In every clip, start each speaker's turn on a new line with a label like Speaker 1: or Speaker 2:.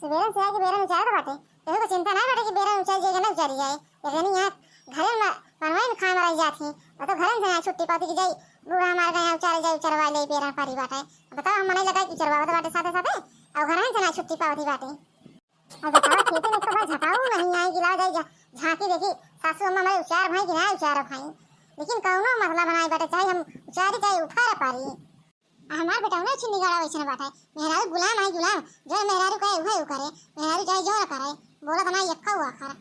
Speaker 1: सवेरे से आके बेरा उचार बाटे देखो को चिंता ना बाटे कि बेरा उचार जाएगा ना उचारी जाए लेकिन यहाँ घरे में बनवाई में खाए मराई जाती वो तो घरे से छुट्टी पाती कि जाई बूढ़ा हमारे यहाँ उचारे जाए उचरवा ले बेरा पारी बाटे बताओ हम मने लगा कि उचरवा तो बाटे साथे साथे और घरे से ना छुट्टी पाती बाटे अब बताओ खेती में तो भाई झटाऊ नहीं आई गिला जाए झांकी देखी सासू अम्मा हमारे उचार भाई कि ना उचार भाई लेकिन कौनो मसला बनाई बाटे चाहे हम उचारी चाहे उठा पारी हमार बेटा ना छिन्नी गाड़ा वैसे बाटे मेहरारू गुलाम है गुलाम जो मेहरारू कहे वही करे मेहरारू चाहे जो करे बोला बना यक्का हुआ खरा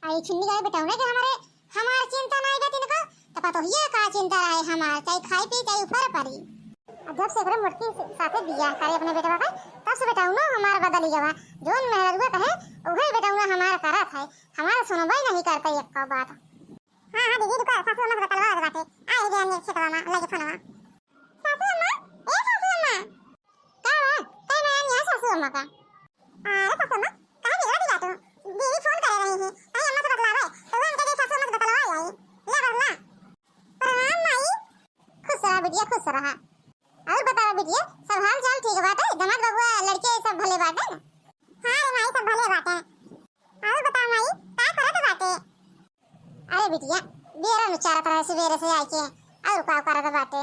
Speaker 1: आई छिन्नी गाड़ा बेटा ना कि हमार चिंता नहीं गति न तो पता ही का चिंता रहे हमार चाहे खाई पी चाहे ऊपर पड़ी जब से एकरे मुर्की साथे बियाह करे अपने बेटा का तब से बेटा ना हमार बदल जावा जोन मेहरारू कहे वही बेटा ना हमार करत है हमार सुनबई नहीं करता यक्का बात हां हां दीदी का सासू मत बतलवा बाटे आई ध्यान से खेतवा में लगे फोनवा सासू अम्मा ए सासू अम्मा का कई मैं यहाँ सासू अम्मा का अरे सासू अम्मा कहां बिगड़ गया तू दीदी फोन कर रही है आई अम्मा से बतलावे तो वो उनके सासू अम्मा से बतलवा आई ले बतला प्रणाम माई खुश रहा बिटिया खुश रहा और बता बिटिया सब हाल चाल ठीक बाटे दमाद बबुआ लड़के सब भले बाटे हां रे माई सब भले बाटे और बता माई का करत बाटे अरे बिटिया बेरा न चारा तरह से बेरे से आई के और का करत बाटे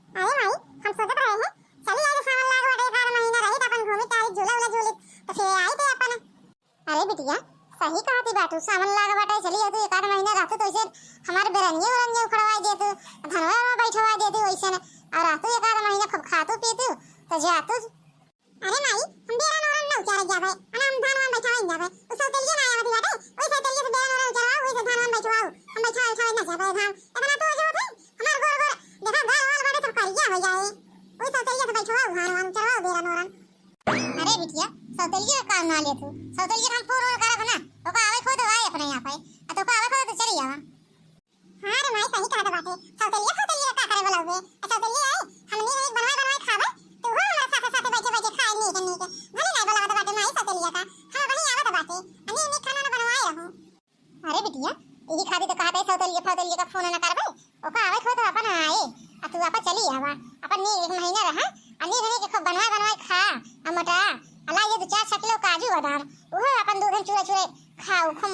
Speaker 1: अरे माई हम सोचत रहे हैं चली आगे सावन लाग बाटे 1 महीना रही अपन घूमी तारी झूला उला झूली तो फिर आई थे अपन अरे बिटिया सही कहती बाटू सावन लाग बाटे चली आते 1 महीना रहते तो इसे हमारे बेरनिए वरनिए उखड़वा देते धनवा में बैठवा देते वैसे और रहते 1 महीना खूब खातू पीतू तो जातू अरे माई हम बेरा नोरन न उचारे जा भाई हम धनवा में बैठवा जा भाई उस तेलिए ना आती बाटे वैसे तेलिए से बेरा नोरन उचारवा वैसे धनवा में बैठवा हम बैठवा उठावे ना जा भाई हम इतना तो हो जाए हमार गोर गोर देखा गाय वाल बाटे सब करिया हो जाए वही सौतेलिया से बैठवा भानवान चढ़ाओ बेरा नोरन अरे बिटिया सौतेलिया का काम ना ले तू सौतेलिया हम पूरा करा ना तो का आवे खुद आए अपने यहां पे तो का आवे खुद चली जावा हां रे माई सही कहत बाटे सौतेलिया का करे बोलावे सौतेलिया आई हमनी एक बनवाई खावे तो वो हमारे साथे साथे बैठे बैठे खाए नहीं करने के भले नहीं बोलावत बाटे माई सौतेलिया का हम बनी आवत बाटे अनी इनी खाना ना बनवाए रहूं अरे बिटिया यही खादी तो कहते सौतेलिया का फोन ना करबे ओ का आवे खुद अपन आए आ तू आपा चली आवा अपन नी 1 महीना रहा अन्नी घने के खूब बनवाई खा अमटा अला ये 2-4 किलो काजू बादाम वो अपन दूध चूरे चूरे खाओ खूब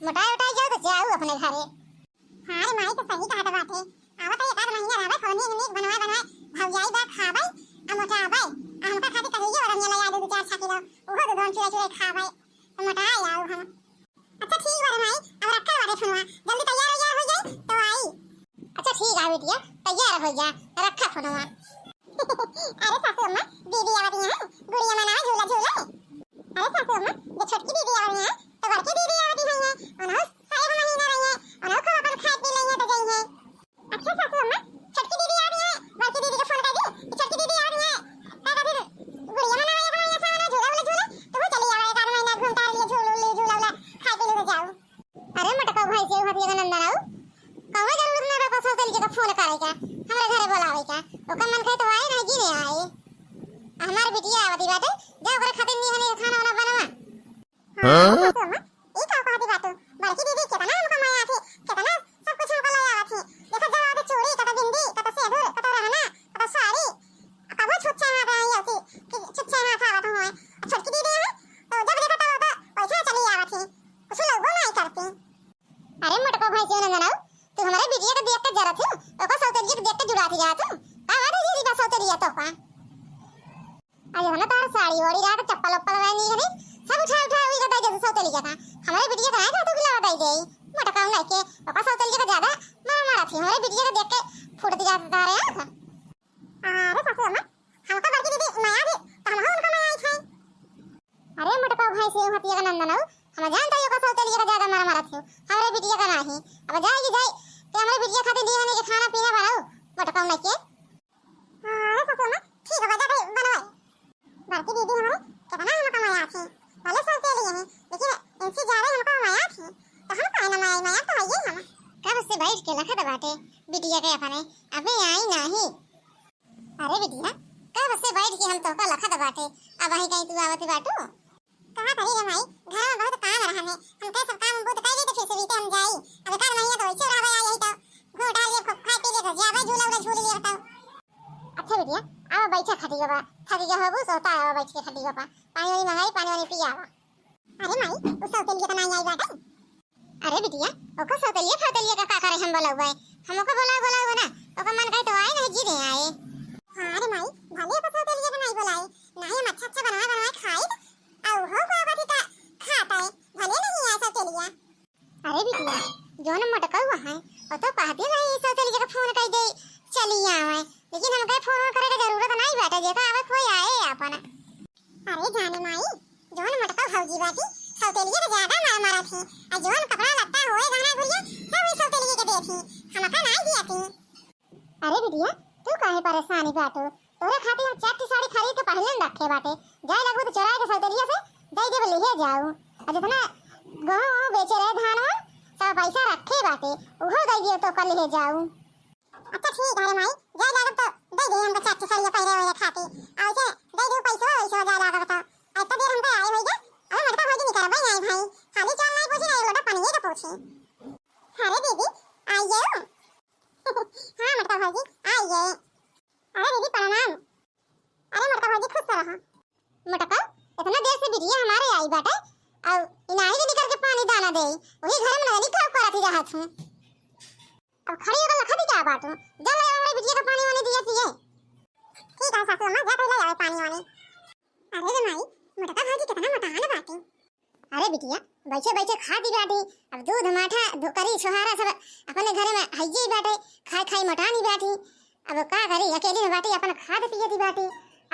Speaker 1: मोटाई उठाई जाओ तो जाओ अपने घरे हां रे माई तो सही कहत बाटे आवत 1 महीना रहबे फोनी नी बनवाई भौजाई बा खाबै अमटा आबै हमका खाती कहियो और हम ले आ 2-4 किलो वो दूध चूरे चूरे खाबै मोटा आओ हम अच्छा ठीक बारे माई अब रखा बारे फोनवा जल्दी तैयार हो जाए तो आई अच्छा ठीक है बिटिया तैयार हो जा रखा फोनवा अरे सासू अम्मा दीदी आवत है गुड़िया मना झूला झूले अरे सासू अम्मा ये छोटकी दीदी आवत है तो बड़की दीदी आवत है अनहो 1 महीना रही है अनहो को अपन खाए पी लेंगे तो गई है अच्छा सासू अम्मा छोटकी दीदी आवत है बड़की दीदी को फोन कर दी छोटकी दीदी आवत है का फिर गुड़िया मना है हमारे सामने झूला वाला झूले तो वो चली आवे 1 महीना घूमता रही झूला वाला खाए पी ले जाओ अरे मटका भाई से हतिया का नंदन आओ कौन जरूरत ना रखो सौतेलिया का फोन करे का हमरा घरे बोलावे का ओकर मन कहे तो आए नहीं गिने आए हमार बिटिया आवती बाटे जा ओकरे खातिर नी हने खाना वाला बनवा हां अम्मा ई का कहती बाटू बड़की दीदी केतना हमको माया थी केतना सब कुछ हमको लाया थी देखो जब आते चूड़ी कता बिंदी कता सिंदूर कता रहना कता साड़ी कबो छुच्छे हाथ आई होती कि छुच्छे हाथ आवत होए छोटकी दीदी है तो जब देखो तो वैसा चली आवत थी कुछ लोग नहीं करती अरे मटको भाई से नंदन आओ तू हमारे बिटिया को देख के जरा थी ओको सौतेलिया को देख के जुड़ाती जा तू का दीदी का सौतेलिया तो का अरे ना तार साड़ी ओड़ी रात चप्पल उप्पल नहीं है सब उठा उई का जैसे सौतेलिया का हमारे बिटिया का है तो गिला बताई गई मोटा काम नहीं के ओको सौतेलिया का ज्यादा मारा थी हमारे बिटिया को देख के फूटती जाता रहे अरे सासू अम्मा हमको बड़की दीदी माया थी तो हम उनको माया थी अरे मोटा भाई से हतिया का नंदन हम जानता है ओको सौतेलिया का ज्यादा मारा थी हमारे बिटिया का नहीं अब जाएगी जाए ते हमारे बिटिया खातिर दी हने के खाना पीना बनाओ मोटा काम नहीं के अरे सासू अम्मा ठीक है बजा के बनवाई बड़की दीदी हमारे कितना हमको माया थी भले सौतेलिया है लेकिन इनसे ज्यादा हमको माया थी तो हम काहे ना माया तो है हम कब से बैठ के लखत बाटे बिटिया के अपने अबे आई नहीं अरे बिटिया कब से बैठ के हम तो का लखत बाटे अब आई कहीं तू आवत बाटू कहां करी रे भाई घर में बहुत काम रहने हम के सब काम बहुत कर लेते फिर से बीते हम जाई अब 1 महीना तो वैसे रह आई तो घोटा लिए खूब खाए पी ले जावे झूला उला झूल लिए बताओ अच्छा बिटिया आओ बैठा खटिया बा थक गया हो सोता है बैठ के खटिया बा पानी वाली मंगाई पानी वाली पिया आवा। अरे माई उस सौतेलिया का नहीं आई बाटे। अरे बिटिया ओको सौतेलिया का का करे हम बोलावे हमको बोलावे ना ओको मन कहे तो आए नहीं जी रे आए। हां अरे माई भले को सौतेलिया का नहीं बोलाए नहीं हम अच्छा बनवा खाए और हो को बाती का खाता है भले नहीं आए सौतेलिया। अरे बिटिया जोन मटकवा है ओ तो कहती नहीं सौतेलिया का फोन कर दे चली आवे लेकिन हम कहे फोन करे के जरूरत नहीं बाटे जेका आवे कोई आए अपन। अरे जाने माई जोन मटका भौजी बाटी सौतेलिया के ज्यादा मारा थी और जोन कपड़ा लत्ता होए गाना गुड़िया सब सौतेलिया के देथी हमका नहीं दिया थी। अरे बिटिया तू काहे परेशानी बाटो तोरे खातिर हम चार साड़ी खरीद के पहले न रखे बाटे जाए लगो तो चराए के सौतेलिया से दे दे ले जाओ और जितना गेहूं बेचे रहे धान में सब पैसा रखे बाटे उहो दे दियो तो कल ले जाओ। अच्छा ठीक है माई जाए लागो तो दे दे हमका चार साड़ी पहले हुए खातिर और से दे दे पैसा ऐसा जाए लागो तो इतना देर हमका आए होइगा अरे मटका भाजी निकाल भाई आई भाई खाली चाल नहीं पूछी नहीं लोटा पानी का पूछी। अरे दीदी आइए हां मटका भाजी आइए। अरे दीदी प्रणाम। अरे मटका भाजी खुश रहा मटका इतना देर से बिटिया हमारे आई बाटे और इनाई के निकल के पानी दाना दे वही घर में नहीं काम करती रहत हूं अब खड़ी होकर लखा दी क्या बात हूं जल हमारी बिटिया का पानी वानी दिया पिए। ठीक है सासू अम्मा जा पहले आवे पानी वानी। अरे रे माई मटका भाजी कितना मटान बाटे। अरे बिटिया बैठे बैठे खा दी बाटी अब दूध माठा करी छोहारा सब अपने घर में हइये बाटे खाई मटानी बाटी अब का करी अकेली में बाटी अपन खाद पिए दी बाटी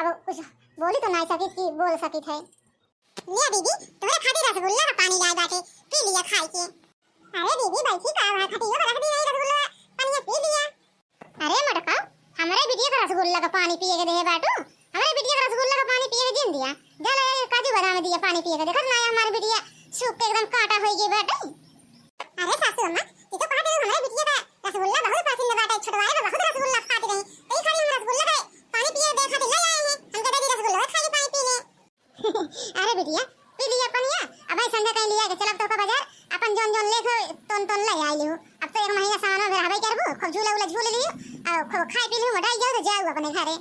Speaker 1: अब कुछ बोली तो नहीं सकी कि बोल सकी थे। लिया दीदी तोरे खातिर रसगुल्ला का पानी लाए बाटे पी लिया खाई के। अरे दीदी बैठी का खातिर रख दी नहीं रसगुल्ला पानी पी लिया। अरे मटका हमारे बिटिया का रसगुल्ला का पानी पिए के दे बाटू हमारे बिटिया का रसगुल्ला का पानी पिए के दिन दिया जल काजू बादाम दिया पानी पिए के देखत ना हमारी बिटिया सूख के एकदम काटा होई गई बाटे। अरे सासू अम्मा ये तो कहते हमारे बिटिया का रसगुल्ला बहुत पसंद बाटे छुटवाए तो बहुत रसगुल्ला खाती रही तो ये खाली हम रसगुल्ला का पानी पिए दे खातिर ले आए हैं हम कहते रसगुल्ला खाली पानी पी ले। अरे बिटिया पी लिया पनिया अब संडे कहीं लिया के चलब तो का बाजार अपन जोन जोन लेखो तोन ले आई लियो अब तो एक महीना सामान में रहबे करबो खूब झूला उला झूल लियो और खूब खाई पी लियो मोटाई जाओ तो जाओ अपने घरे।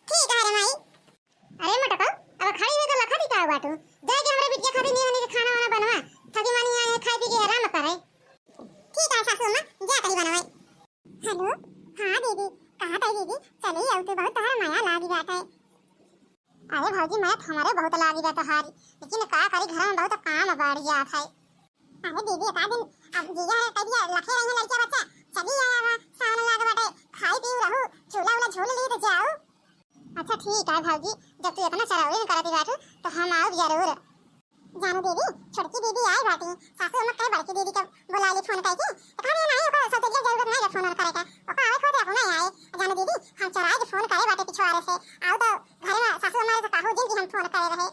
Speaker 1: ठीक है रे माई। अरे मटका अब खड़ी हो तो लखा दी का बाटू जाए के हमरे बिटिया खातिर नहीं के खाना वाना बनवा थकी मानी आए खाई पी के आराम करे। ठीक है सासू अम्मा जा कहीं बनवाए। हेलो हां दीदी कहां है दीदी चली आओ तो बहुत तारा माया लागी बात है। अरे भौजी मैं हमारे बहुत लागी बात हारी लेकिन का करी घर में बहुत काम बढ़ गया है। अरे दीदी का दिन अब जीजा है कह दिया लखे रहे लड़का बच्चा चली आया सावन लागे बाटे खाई पी रहू झूला उला झूल ली तो जाओ। अच्छा ठीक है भौजी जब तू इतना चरावली करती बाटू तो हम आओ जरूर। जानू दीदी छोटकी दीदी आई बाटी सासू अम्मा कहे बड़की दीदी को बुला ली फोन करके तो कहने नहीं ओको सौतेलिया जरूरत नहीं फोन करे का ओको आवे खोदे अपना आए जानू दीदी हम चराए के फोन करे बाटे पिछवाड़े से आओ तो घर में सासू अम्मा से कहू जिन कि हम फोन करे रहे।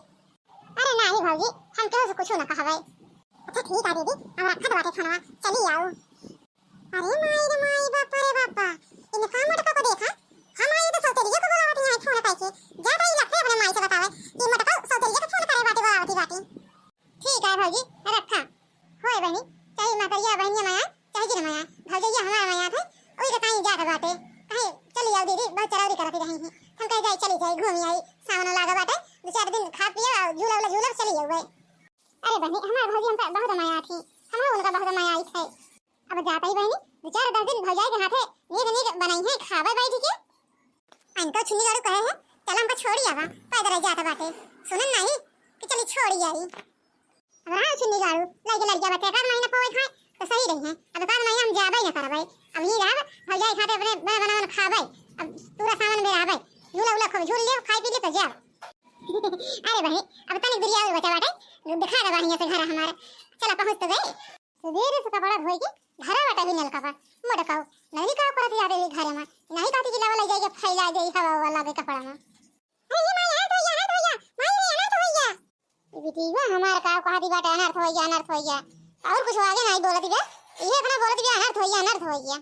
Speaker 1: अरे नहीं भौजी हम केहू से कुछ ना कहबै। अच्छा ठीक है दीदी हम रखत बाटे फोनवा चली आओ। अरे माई बापा इन काम मटका को देखा हम आई तो सौतेलिया को बुलावत है फोन करके ज्यादा ही लगता है अपने माई से बतावे कि मटका सौतेलिया को फोन करे बाटे बुलावत बाटी। ठीक है भौजी रखा होए बहनी चाहे मातरिया बहनिया माया चाहे जिन माया भौजैया हमारा माया थे ओई के कहीं जाके बाटे कहे चली आओ दीदी बहुत चरावरी करती रही है हम कहे जाए चली जाए घूमी आई सावन लागा बाटे दो चार दिन खा पिए झूला उला झूला चली आओ। अरे बहनी हमारा भौजी हम बहुत माया थी हमरा उनका बहुत माया आई थे अब जाता ही बहनी दो चार 10 दिन भौजाई के हाथे नीक बनाई है खावे बैठी के इनका छुनी गाड़ू कहे है चल हमको छोड़ी आवा पैदल जाता बाटे सुनन नहीं कि चली छोड़ी आई अब हां छुनी गाड़ू लगे लग जा बाटे का महीना पवे खाए तो सही रही है अब का महीना हम जाबे ना करबै अब ये रह भौजाई खाते अपने बनावन खाबै अब पूरा सामान में रहबै झूला उला खूब झूल लियो खाई पी ले तो जा। अरे भाई अब तनिक दुरिया और बचा बाटे दिखा दे बढ़िया से घर हमारा चला पहुंच तो गए सवेरे से कपड़ा धोई के घर बाटे भी नल कपड़ा मटकाओ नहीं का करत याद है घर में नहीं कहती कि लावा ले जाए फैला जाए हवा वाला के कपड़ा में। अरे ये माय हाथ होया माय रे अनर्थ होया ये बिटिया हमार का कहती बाटे अनर्थ होया और कुछ आगे नहीं बोलती बे ये अपना बोलती बे अनर्थ होया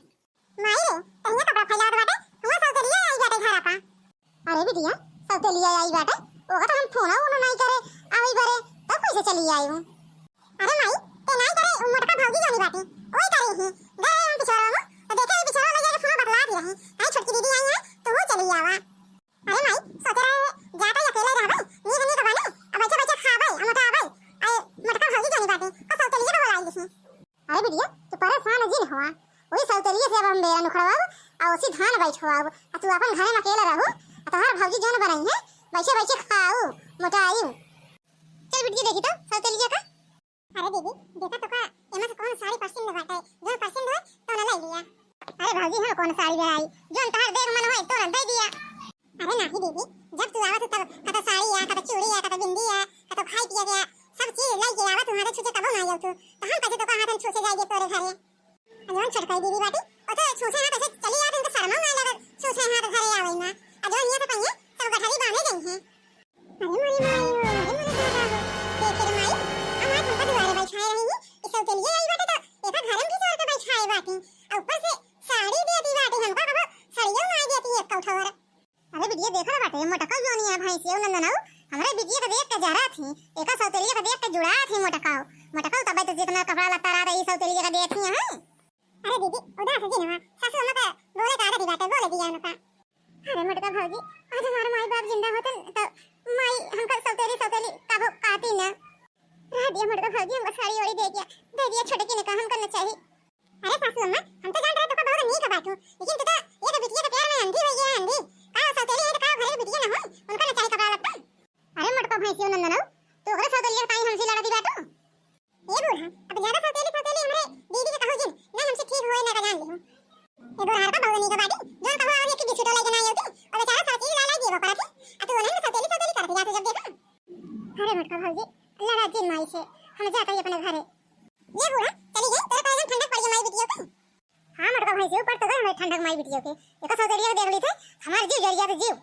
Speaker 1: माय रे तन्ने कपड़ा फैला दे बाटे हुआ सौतेलिया आई बाटे घर का। अरे बिटिया सौतेलिया आई बाटे ओका तो हम फोन नहीं करे आई बारे तो कैसे चली आई हूं। अरे माई ते नहीं करे मटका भौजी जानी बाटे ओई करे ही गए हम पिछवाड़ा में तो देखे पिछवाड़ा में जाके फोन बतला दी रही आई छोटकी दीदी आई है तो वो चली आवा। अरे माई सोच रहे जाता अकेले रहबे नीक बने अब बच्चा खाबे हम तो हवा वही सौतेलिए से अब हम बेरा नुखड़वाओ और उसी धान बैठवाओ आ तू अपन घरे में अकेला रहू आ तोहार भौजी जोन बनाई है बैठे बैठे खाऊ मोटाई चल बिटिया देखी तो सौतेलिए का अरे दीदी देखा तो का एमा से कौन साड़ी पसंद बाटे जो पसंद हो तो ना ले लिया अरे भौजी हम कौन साड़ी ले आई जोन तोहार देख मन होए तो दे दिया अरे नहीं दीदी जब तू आवत तब कता साड़ी या कता चूड़ी या कता बिंदी या कता खाई पिया गया सब चीज लेके आवत तुम्हारे छुचे कबो ना जाऊ तू तो हम कहे तो का हाथन छुचे जाएगे तोरे घरे अजवन छटकाई दीदी बाटी ओ तो छुचे हाथ से चली जात तो शर्मा ना लगे छुचे हाथ घरे आवे ना अजवन ये तो पहिए सब गठरी बांधे गई है अरे मोरी माई देखे रे माई हमार हमका दुआरे बैठाए रही इस सब के लिए आई बाटे तो एका घर में भी जोर के बैठाए बाटी और ऊपर से साड़ी देती बाटी हमका कबो साड़ियों ना देती एक कौठवर अरे बिटिया देखा बाटे मोटका जोनी है भाई से नंदनाऊ हमरे बिटिया के देख के जरा थी एका सौतेलिया के देख के जुड़ा थी मोटकाऊ मोटकाऊ तब तो जितना कपड़ा लत्ता रहा ई सौतेलिया के देख थी हैं अरे दीदी उदास जी ना सासू अम्मा का बोले का आदत बाटे बोले दिया उनका अरे मोटका भौजी आज हमारे माई बाप जिंदा होते तो माई हमका सौतेली काबू काती ना रह दिया मोटका भौजी हमका साड़ी ओड़ी दे दिया छोटे की ने कहा हम करना चाहिए अरे सासू अम्मा हम तो जान रहे तो का बहुत नहीं का बात हो लेकिन तो ये तो बिटिया के प्यार में अंधी हुई है अंधी का सौतेली है तो का घरे बिटिया ना हो उनका ना चाहिए कपड़ा लत्ता अरे मोटका भैंसियो नंदनाऊ तो ओकरे सौतेलिया काई हमसे लड़ा दी बाटू ए बूढ़ा अब ज्यादा सौतेली हमरे दीदी के कहो जिन ना हमसे ठीक होए ना का जान ली हूं ए बूढ़ा का बहुनी का बाटी जो कहो और एक बिछुटो लेके ना आयोती और बेचारा साची ला दिए बकरा थी आ तू ना सौतेली करती जाते जब देखा अरे मोटका भौजी लड़ा जिन माई से हम जाता ही अपने घरे ये बूढ़ा चली गई तेरे पैर में ठंडक पड़ गई माई बिटिया को हां मोटका भैंसियो पर तो गए हमें ठंडक माई बिटिया के एक सौतेलिया देख ली थे हमार जीव जरिया पे जीव